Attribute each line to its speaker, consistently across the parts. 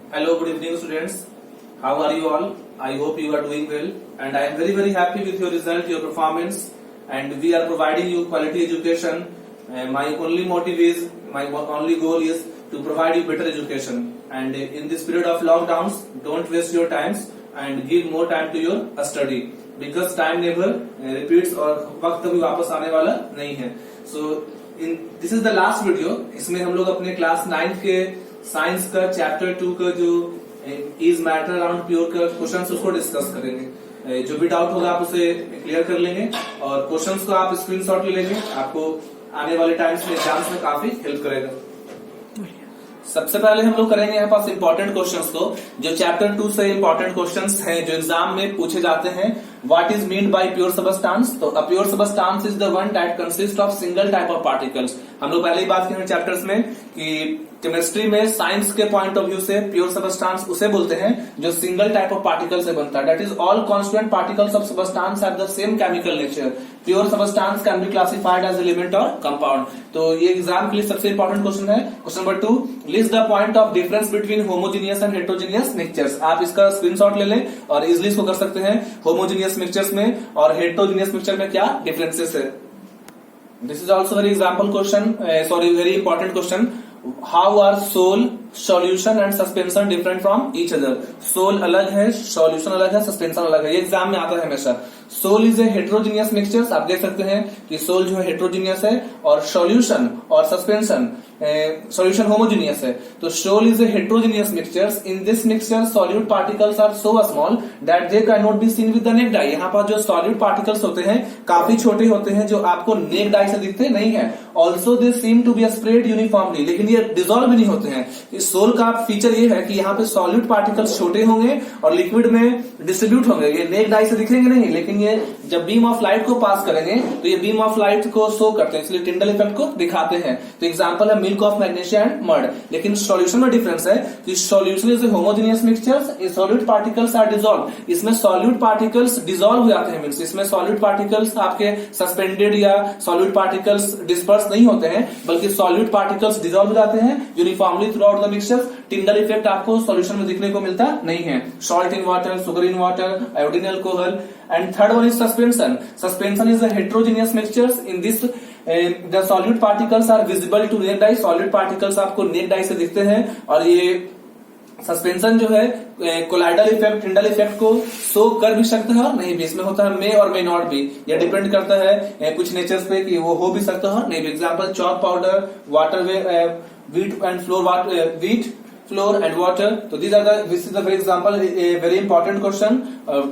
Speaker 1: Hello, good evening, students. How are you all? I hope you are doing well, and I am very happy with your result, your performance, and we are providing you quality education. My only goal is to provide you better education. And in this period of lockdowns, don't waste your times and give more time to your study because time never repeats और वक्त कभी वापस आने वाला नहीं है. So this is the last video. इसमें हम लोग अपने क्लास 9 के साइंस का चैप्टर 2 का जो इज मैटर अराउंड प्योर का क्वेश्चंस उसको डिस्कस करेंगे. जो भी डाउट होगा आप उसे क्लियर कर लेंगे और क्वेश्चंस को आप स्क्रीनशॉट ले लेंगे. आपको आने वाले टाइम्स में एग्जाम्स में काफी हेल्प करेगा. सबसे पहले हम लोग करेंगे यहाँ पास इंपॉर्टेंट क्वेश्चंस को, जो चैप्टर 2 से इंपॉर्टेंट क्वेश्चंस हैं जो एग्जाम में पूछे जाते हैं. What is meant by pure substance? तो a pure substance is the one that consists of single type of particles. हम लोग पहले ही बात किए चैप्टर्स में कि केमिस्ट्री में साइंस के पॉइंट ऑफ व्यू से प्योर सबस्टांस उसे बोलते हैं जो सिंगल टाइप ऑफ पार्टिकल से बनता है. That is all constituent particles of substance have the same chemical nature. Pure substance can be classified as element और कंपाउंड. तो ये एग्जाम के लिए सबसे इंपॉर्टेंट क्वेश्चन है. Question number 2, list the point of difference between homogeneous and heterogeneous mixtures. आप इसका screenshot ले लें और इजिली इसको कर सकते हैं. होमोजीनियस मिक्सचर्स में और हेटेरोजीनियस मिक्सचर में क्या डिफरेंसेस है. This is also very example question, very important question. How are sol, solution and suspension different from each other. Sol अलग है, सॉल्यूशन अलग है, सस्पेंशन अलग है. ये एग्जाम में आता है हमेशा. Sol is a heterogeneous mixtures. आप देख सकते हैं कि सोल जो है हेटेरोजीनियस है और सॉल्यूशन और सस्पेंशन सॉल्यूशन होमोजीनियस है. तो sol is a heterogeneous mixtures. In this mixture solute particles are so small that they can not be seen with the naked eye. यहाँ पर जो सॉल्यूट पार्टिकल्स होते हैं काफी छोटे होते हैं जो आपको नेक्ड आई से दिखते नहीं है. Also they seem to be spread uniformly. लेकिन ये डिसॉल्व भी नहीं होते हैं. इस सोल का फीचर ये है कि यहाँ पे सॉल्यूट पार्टिकल्स छोटे होंगे और लिक्विड में डिस्ट्रीब्यूट होंगे. ये नेक्ड आई से दिखेंगे नहीं, लेकिन ये जब बीम ऑफ लाइट को पास करेंगे तो ये बीम ऑफ लाइट को शो करते हैं, इसलिए टिंडल इफेक्ट को दिखाते हैं. तो एग्जांपल है milk of magnesia and mud. लेकिन सॉल्यूशन में डिफरेंस है कि solution is homogeneous mixtures, solute particles are dissolve. इसमें सॉल्यूट पार्टिकल्स डिसॉल्व हो जाते हैं. मींस इसमें सॉल्यूट पार्टिकल्स आपके सस्पेंडेड या सॉल्यूट पार्टिकल्स डिस्पर्स नहीं होते हैं, बल्कि सॉल्यूट पार्टिकल्स डिसॉल्व हो जाते हैं uniformly through out the mixture. Tyndall effect आपको सॉल्यूशन में दिखने को मिलता नहीं है. Salt in water, sugar in water, iodine alcohol. And third one is suspension. Suspension is a heterogeneous mixtures. In this the solute particles are visible to naked eye. Solute particles आपको naked eye से दिखते हैं और ये suspension जो है colloidal effect, Tyndall effect को show कर भी सकता है और नहीं भी. इसमें होता है मे और मे नॉट भी. यह डिपेंड करता है कुछ नेचर्स पे कि वो हो भी सकता है और नहीं भी. Example chalk powder, water wheat and floor, wheat floor and water. So this is the very example, a very important question,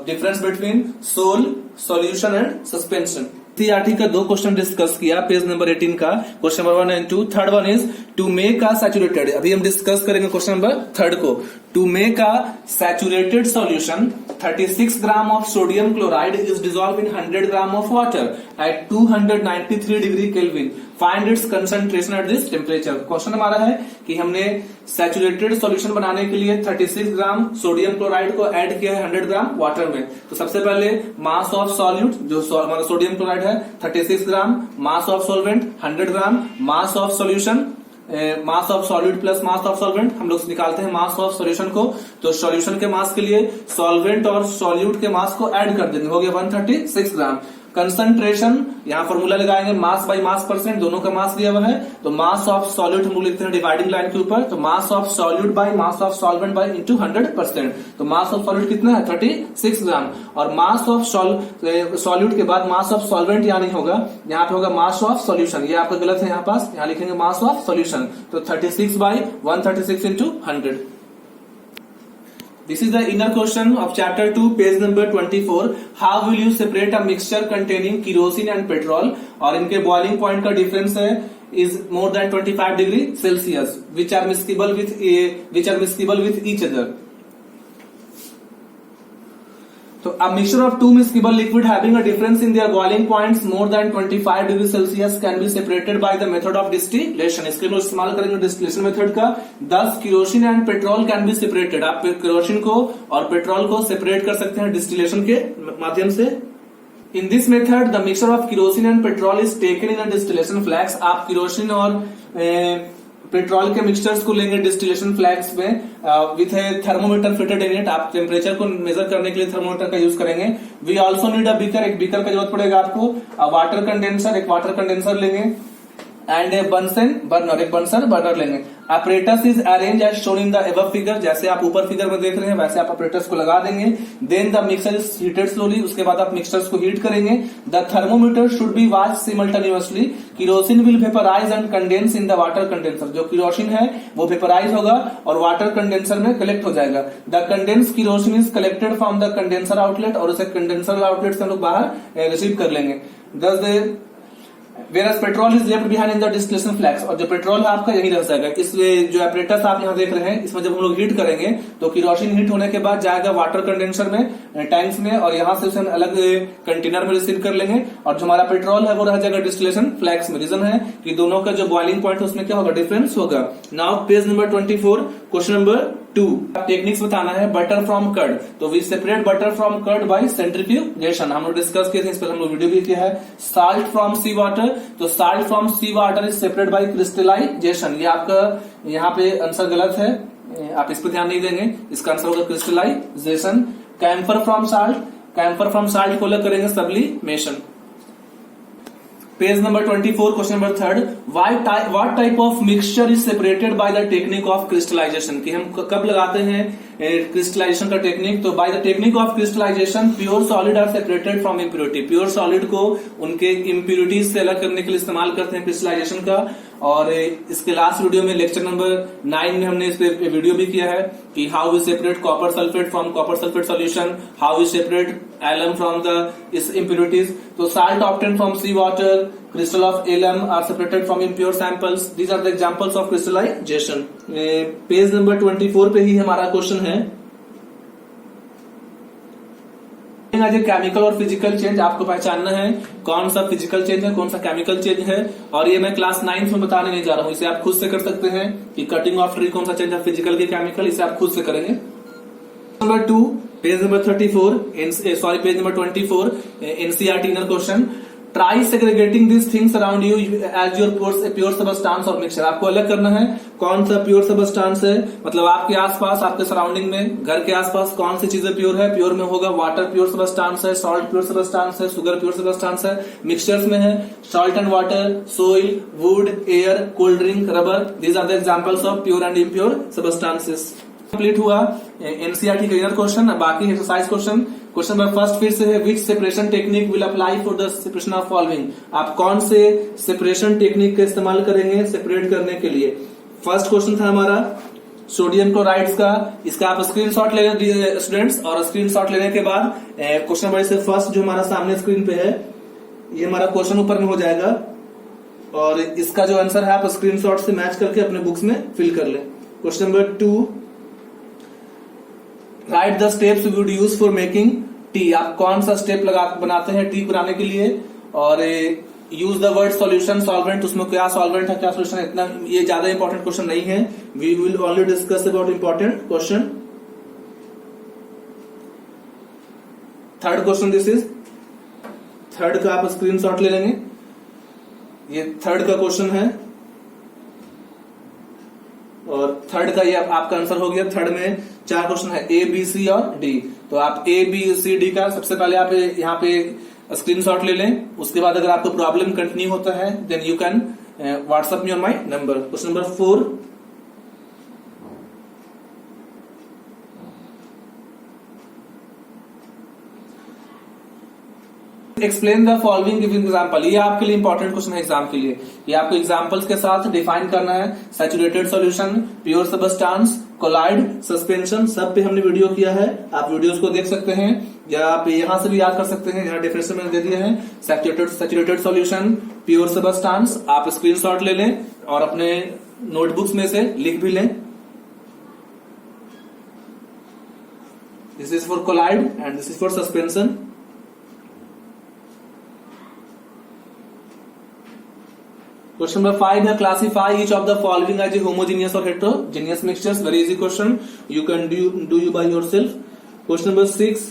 Speaker 1: difference between sol, solution and suspension. CRT का 2 क्वेश्चन डिस्कस किया पेज नंबर 18 का. Question number 1 and 2. Third one is to make a saturated. अभी हम discuss करेंगे question number 3 को. To make a saturated solution 36 gram of sodium chloride is dissolve in 100 gram of water at 293 degree kelvin. Find its concentration at this temperature. Question हमारा है कि हमने saturated solution बनाने के लिए 36 ग्राम सोडियम क्लोराइड को add किया है 100 ग्राम वाटर में. तो सबसे पहले मास ऑफ सॉल्यूट जो हमारा सोडियम क्लोराइड है 36 gram, mass of solvent 100 gram, mass of solution mass of solute plus mass of solvent. हम लोग निकालते हैं मास ऑफ सॉल्यूशन को. तो सॉल्यूशन के मास के लिए सॉल्वेंट और सॉल्यूट के मास को ऐड कर देंगे, हो गया 136 ग्राम. कंसंट्रेशन यहाँ फॉर्मूला लगाएंगे मास बाय मास परसेंट, दोनों का मास दिया हुआ है. तो मास ऑफ सॉल्यूट हम लोग लिखते हैं डिवाइडिंग लाइन के ऊपर. तो mass of solute by mass of solvent by into 100%. तो मास ऑफ सॉल्यूट कितना है 36 ग्राम. और मास ऑफ सॉल्यूट के बाद मास ऑफ सॉल्वेंट यहाँ नहीं होगा, यहाँ पे होगा मास ऑफ सॉल्यूशन. ये आपका गलत है, यहाँ पास यहाँ लिखेंगे मास ऑफ सॉल्यूशन. तो 36 bye 136 into 100. This is the inner question of chapter 2, page number 24. How will you separate a mixture containing kerosene and petrol? और इनके boiling point का difference है is more than 25 degree Celsius, which are miscible with each other. So a mixture of two miscible liquid having a difference in their boiling points more than 25 degree Celsius can be separated by the method of distillation. इसके लिए इस्तेमाल करेंगे distillation method का. Thus kerosene and petrol can be separated. आप kerosene को और petrol को separate कर सकते हैं डिस्टिलेशन के माध्यम से. In this method the mixture of kerosene and petrol is taken in a distillation flask. आप केरोसिन और पेट्रोल के मिक्सचर्स को लेंगे डिस्टिलेशन फ्लैग्स में with a thermometer fitted in it. आप टेम्परेचर को मेजर करने के लिए थर्मोमीटर का यूज करेंगे। We also need a beaker, एक बीकर का जरूरत पड़ेगा आपको। वाटर कंडेंसर, एक वाटर कंडेंसर लेंगे। एंड ए बर्नसन बर्नर, एक बर्नसन बर्नर लेंगे। apparatus is arrange as shown in the above figure, जैसे आप ऊपर फिगर में देख रहे हैं वैसे आप apparatus को लगा देंगे। Then the mixer is heated slowly, उसके बाद आप मिक्सचर्स को हीट करेंगे। The thermometer should be watch simultaneously, kerosene will vaporise and condense in the water condenser, जो केरोसिन है वो वेपराइज होगा और वाटर कंडेंसर में कलेक्ट हो जाएगा। The condense kerosene is collected from the condenser outlet, और उसे कंडेंसर आउटलेट से हम लोग बाहर रिसीव कर लेंगे। दस Whereas petrol is left behind in the distillation flask, और जो पेट्रोल है आपका यही रह जाएगा। इसलिए जो एपरेटस आप यहाँ देख रहे हैं इसमें जब हम लोग हीट करेंगे तो केरोसिन हीट होने के बाद जाएगा वाटर कंडेंसर में, टैंक्स में, और यहाँ से उसे हम अलग कंटेनर में रिसीव कर लेंगे। और जो हमारा पेट्रोल है वो रह जाएगा डिस्टिलेशन फ्लैक्स में। रीजन है कि दोनों का जो बॉइलिंग पॉइंट है उसमें क्या होगा, डिफरेंस होगा। Now page number 24, question number 2, techniques बताना है बटर फ्रॉम कर्ड। तो we separate butter from curd by centrifugation, हम लोग डिस्कस किए थे, इस पर हम लोग वीडियो भी किया है। साल्ट फ्रॉम सी वाटर, तो salt from sea water is separate by crystallisation. ये आपका यहाँ पे आंसर गलत है, आप इस पर ध्यान नहीं देंगे, इसका आंसर होगा crystallisation. Camphor from salt, camphor from salt को अलग करेंगे sublimation. Page number 24, question number 3, what type of mixture is separated by the technique of crystallisation, कि हम कब लगाते हैं क्रिस्टलाइजेशन का टेक्निक। तो by the technique of crystallisation pure solid are separated from impurity, pure solid को उनके impurities से अलग करने के लिए इस्तेमाल करते हैं क्रिस्टलाइजेशन का। और इसके लास्ट वीडियो में लेक्चर नंबर 9 में हमने इस पे वीडियो भी किया है कि how we separate copper sulphate from copper sulphate solution, how we separate alum from the इस इम्प्योरिटीज। तो salt obtained from sea water, crystal of alum are separated from impure samples. These are the examples of crystallization. Page number 24 पे ही हमारा question है। Chemical और physical change आपको पहचानना है, कौन सा फिजिकल चेंज है कौन सा केमिकल चेंज है, और ये मैं क्लास 9 में बताने नहीं जा रहा हूं, इसे आप खुद से कर सकते हैं कि कटिंग ऑफ ट्री कौन सा चेंज है फिजिकल की केमिकल, इसे आप खुद से करेंगे। Number 2, page number 34, sorry page number 24, NCERT inner question. Try segregating this things around you as your pure substance और मिक्सचर। आपको अलग करना है कौन सा प्योर सबस्टांस है, मतलब आपके आसपास आपके सराउंडिंग में घर के आसपास कौन सी चीजें प्योर है। प्योर में होगा वाटर प्योर सबस्टांस है, सॉल्ट प्योर सबस्टांस है, शुगर प्योर सबस्टांस है। मिक्सचर्स में है salt and water, soil, wood, air, cold drink, rubber. These are the examples of pure and impure substances. Complete हुआ NCERT का inner question. बाकी exercise question, question number first फिर से है, which separation technique will apply for the separation of following. आप कौन से separation technique का इस्तेमाल करेंगे सेपरेट करने के लिए। फर्स्ट क्वेश्चन था हमारा सोडियम क्लोराइड्स का, इसका आप स्क्रीनशॉट ले लें स्टूडेंट्स, और स्क्रीनशॉट लेने के बाद क्वेश्चन नंबर से फर्स्ट जो हमारा सामने स्क्रीन पे है ये हमारा क्वेश्चन ऊपर में हो जाएगा, और इसका जो आंसर है आप स्क्रीनशॉट से मैच करके अपने बुक्स में फिल कर लें। Question number 2, write the steps we would use for making tea. आप कौन सा स्टेप बनाते हैं टी बनाने के लिए, और use the word solution solvent, उसमें क्या सॉल्वेंट है क्या सोल्यूशन है, इतना ये ज्यादा इंपॉर्टेंट क्वेश्चन नहीं है। We will only discuss about important question. Third question, this is third का आप स्क्रीनशॉट ले लेंगे, ये थर्ड का क्वेश्चन है, और थर्ड का ये आपका आंसर हो गया। थर्ड में 4 क्वेश्चन है, ए बी सी और डी। तो आप ए बी सी डी का सबसे पहले आप यहाँ पे स्क्रीनशॉट ले लें, उसके बाद अगर आपको प्रॉब्लम कंटिन्यू होता है then you can WhatsApp me on my number. Question number 4, explain the following giving example. ये आपके लिए इंपॉर्टेंट क्वेश्चन है एग्जाम के लिए, ये आपको एग्जांपल्स के साथ डिफाइन करना है। Saturated solution, pure substance, colloid, suspension, सब पे हमने वीडियो किया है, आप वीडियोस को देख सकते हैं या आप यहां से भी याद कर सकते हैं, यहाँ डेफिनेशन मैंने दे दिया है। सैचुरेटेड सॉल्यूशन, प्योर सबस्टांस, आप स्क्रीनशॉट ले लें और अपने नोटबुक्स में से लिख भी लें। This is for colloid and this is for suspension. Question number 5 है, classify each of the following as a homogeneous or heterogeneous mixtures. Very easy question. You can do you by yourself. Question number 6.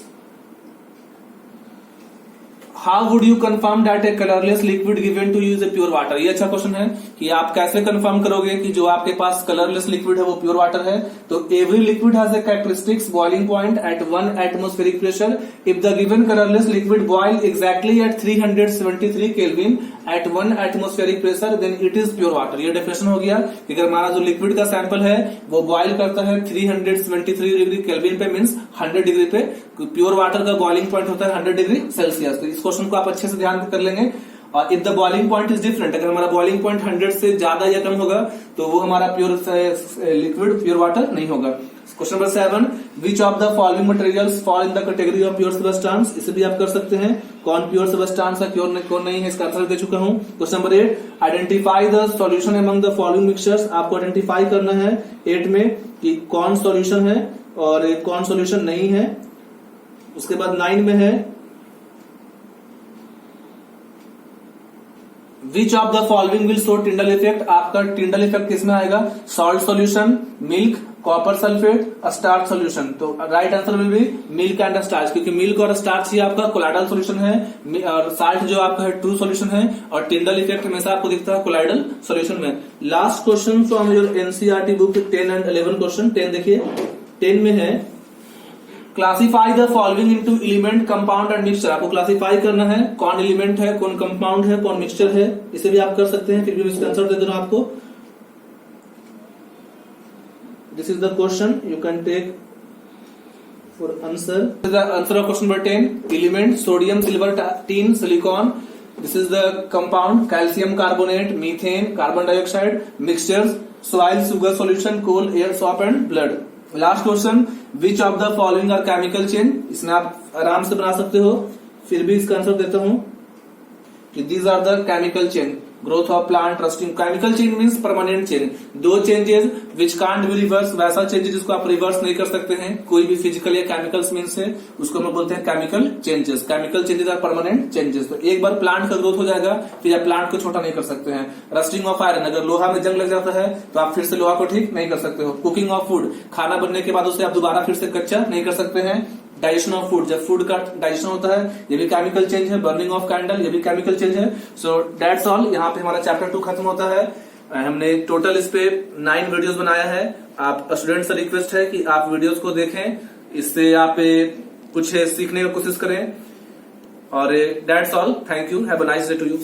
Speaker 1: How would you confirm that a colourless liquid given to use a pure water. ये अच्छा question है कि आप कैसे confirm करोगे कि जो आपके पास कलरलेस लिक्विड है वो प्योर वाटर है। तो every liquid has a characteristics boiling point at 1 atmospheric pressure if the given colourless liquid boil exactly at 373 kelvin at 1 atmospheric pressure then it is pure water. ये definition हो गया कि अगर हमारा जो लिक्विड का सैंपल है वो बॉइल करता है 373 डिग्री केल्विन पे मींस 100 डिग्री पे, प्योर वाटर का बॉइलिंग पॉइंट होता है 100 डिग्री सेल्सियस। तो इस क्वेश्चन को आप अच्छे से ध्यान कर लेंगे। और if the boiling point is different, अगर हमारा बॉइलिंग पॉइंट 100 से ज्यादा या कम होगा तो वो हमारा प्योर लिक्विड प्योर वाटर नहीं होगा। Question number 7, which of the following materials fall in the category of pure substance. इसे भी आप कर सकते हैं, कौन प्योर सबस्टेंस है कौन नहीं है, इसका आंसर दे चुका हूं। Question number 8, identify the solution among the following mixtures. आपको आइडेंटिफाई करना है 8 में कि कौन सॉल्यूशन है और कौन सॉल्यूशन नहीं है। उसके बाद 9 में है which of the following will show Tyndall effect. आपका टिंडल इफेक्ट किसमें आएगा, salt solution, milk, copper sulphate, starch solution. तो right answer will be milk and starch, क्योंकि मिल्क और स्टार्च ही आपका कोलाइडल सॉल्यूशन है और साल्ट जो आपका है ट्रू सॉल्यूशन है और टिंडल इफेक्ट हमेशा आपको दिखता है कोलाइडल सॉल्यूशन में। Last question from your NCERT book 10 and 11 question. 10 देखिए, 10 में है classify the following into element, compound and mixture. आपको क्लासिफाई करना है कौन एलिमेंट है, कौन कंपाउंड है, कौन मिक्सचर है। इसे भी आप कर सकते हैं, फिर भी इसका आंसर दे देना आपको। This is the question, you can take for answer. The answer of question number 10, element sodium silver tin silicon. This is the compound calcium carbonate, methane, carbon dioxide. Mixtures soil, sugar solution, coal, air, soap and blood. Last question, which of the following are chemical change. इसमें आप आराम से बना सकते हो, फिर भी इसका आंसर देता हूं कि these are the chemical change, growth of plant, rusting. Chemical change means permanent change, दो changes which can't be reverse, वैसा चेंजेस जिसको आप रिवर्स नहीं कर सकते हैं, कोई भी फिजिकल या केमिकल्स मींस से उसको हम बोलते हैं chemical changes. Chemical changes are permanent changes. तो एक बार प्लांट का ग्रोथ हो जाएगा फिर आप प्लांट को छोटा नहीं कर सकते हैं। रस्टिंग ऑफ आयरन, अगर लोहा में जंग लग जाता है तो आप फिर से लोहा को ठीक नहीं कर सकते हो। कुकिंग ऑफ फूड, खाना बनने के बाद उसे आप दोबारा फिर से कच्चा नहीं कर सकते हैं। डाइजेशन ऑफ फूड, जब फूड का डाइजेशन होता है ये भी केमिकल चेंज है। बर्निंग ऑफ कैंडल, ये भी केमिकल चेंज है। सो दैट्स ऑल, यहाँ पे हमारा चैप्टर 2 खत्म होता है। हमने टोटल इस पे 9 वीडियोस बनाया है। आप स्टूडेंट से रिक्वेस्ट है कि आप वीडियोस को देखें, इससे आप कुछ सीखने की कोशिश करें। और that's all, thank you, have a nice day to you.